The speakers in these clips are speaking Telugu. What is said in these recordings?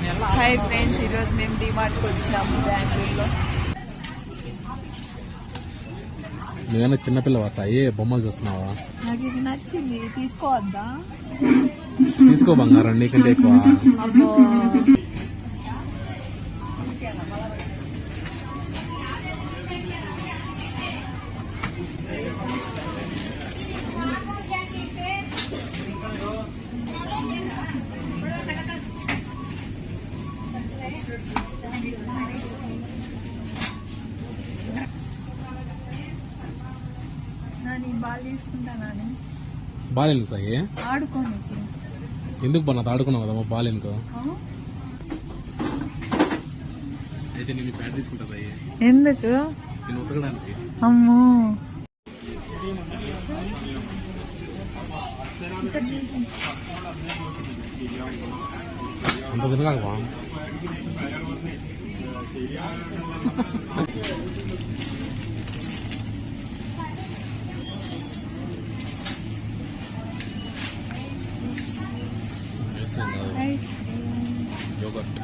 హాయ్ ఫ్రెండ్స్, ఈరోజు మేము డిమార్ట్కి వచ్చినాము బెంగళూరులో. నువ్వేనా చిన్నపిల్లవా సాయి? బొమ్మలు చూస్తున్నావా? నాకు ఇది నచ్చింది, తీసుకోవద్దా? తీసుకో బంగారం, నీకంటే ఎక్కువ. అబ్బో, నేను బాగా తీసుకుంటాను. బాల్ ఎందుకు సాయి? ఆడుకోనికి. ఎందుకు బాగా ఆడుకున్నావు కదమ్మా బాల్ ఎందుకు? అయితే నేను బ్యాట్ తీసుకుంటా సాయి. ఎందుకు? నేను ఉతకడానికి. అమ్మో, అంత తినగా యోగర్ట్.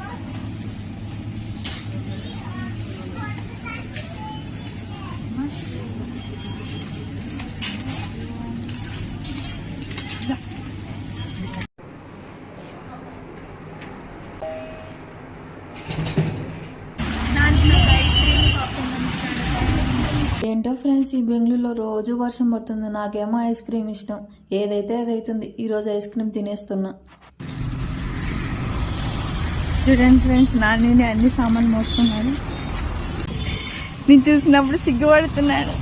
ఏంటో ఫ్రెండ్స్, ఈ బెంగళూరులో రోజు వర్షం పడుతుంది. నాకేమో ఐస్ క్రీమ్ ఇష్టం. ఏదైతే అదైతుంది. ఈరోజు ఐస్ క్రీమ్ తినేస్తున్నా. చూడండి ఫ్రెండ్స్, నాని అన్ని సామాన్లు మోస్తున్నాడు. నేను చూసినప్పుడు సిగ్గుపడుతున్నాడు.